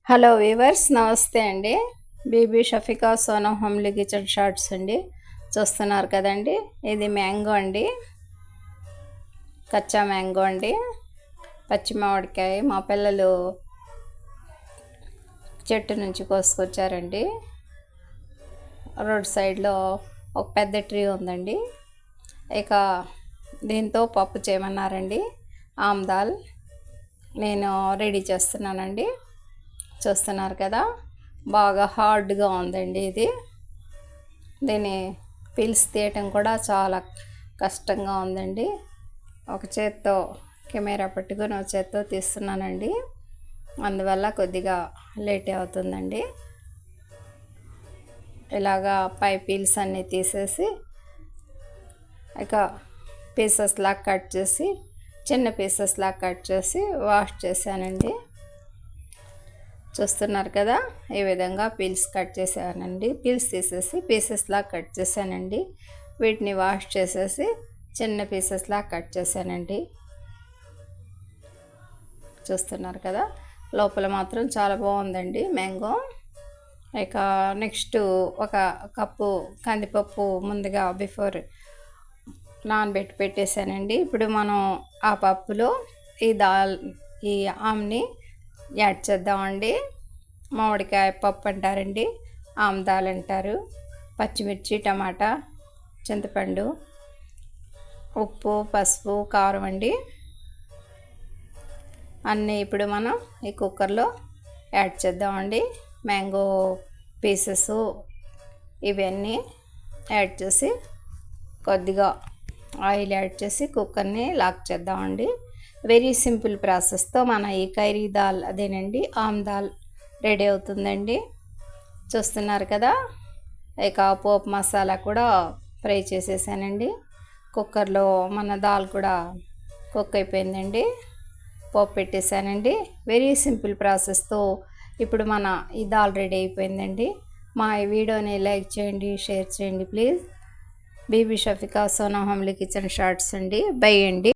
Hello viewers, నమస్తే అండి. Bibi Shafika Sona homely kitchen shorts అండి. చూస్తున్నారు కదండి, ఇది మ్యాంగో అండి, కచ్చా మ్యాంగో అండి, పచ్చి మామిడికాయ మా పిల్లలు చెట్టు నుంచి కోసుకొచ్చారండి. రోడ్ సైడ్లో ఒక పెద్ద ట్రీ ఉందండి. ఇక దీంతో పప్పు చేయమన్నారండి. ఆమ్దాల్ నేను రెడీ చేస్తున్నానండి. చూస్తున్నారు కదా, బాగా హార్డ్గా ఉందండి ఇది. దీన్ని పీల్స్ తీయటం కూడా చాలా కష్టంగా ఉందండి. ఒక చేత్తో కెమెరా పట్టుకొని ఒక చేత్తో తీస్తున్నానండి, అందువల్ల కొద్దిగా లేట్ అవుతుందండి. ఇలాగా పై పీల్స్ అన్నీ తీసేసి ఇక పీసెస్లా కట్ చేసి, చిన్న పీసెస్లా కట్ చేసి వాష్ చేశానండి. చూస్తున్నారు కదా, ఈ విధంగా పీల్స్ కట్ చేశానండి. పీల్స్ తీసేసి పీసెస్లా కట్ చేశానండి. వీటిని వాష్ చేసేసి చిన్న పీసెస్లా కట్ చేశానండి. చూస్తున్నారు కదా, లోపల మాత్రం చాలా బాగుందండి మ్యాంగో. ఇక నెక్స్ట్ ఒక కప్పు కందిపప్పు ముందుగా బిఫోర్ నానబెట్టి పెట్టేశానండి. ఇప్పుడు మనం ఆ పప్పులో ఈ ఆమ్ని యాడ్ చేద్దామండి. మామిడికాయ పప్పు అంటారండి, ఆమ్దాల్ అంటారు. పచ్చిమిర్చి, టమాటా, చింతపండు, ఉప్పు, పసుపు, కారం అండి, అన్నీ ఇప్పుడు మనం ఈ కుక్కర్లో యాడ్ చేద్దామండి. మ్యాంగో పీసెస్ ఇవన్నీ యాడ్ చేసి కొద్దిగా ఆయిల్ యాడ్ చేసి కుక్కర్ని లాక్ చేద్దామండి. వెరీ సింపుల్ ప్రాసెస్తో మన ఈ కైరీ దాల్ అదేనండి ఆమ్దాల్ రెడీ అవుతుందండి. చూస్తున్నారు కదా, ఇక పోపు మసాలా కూడా ఫ్రై చేసేసానండి. కుక్కర్లో మన దాల్ కూడా కుక్ అయిపోయిందండి. పోపు పెట్టేశానండి. వెరీ సింపుల్ ప్రాసెస్తో ఇప్పుడు మన ఈ దాల్ రెడీ అయిపోయిందండి. మా ఈ వీడియోని లైక్ చేయండి, షేర్ చేయండి please. Bibi Shafika Sona homely kitchen shorts అండి. బై అండి.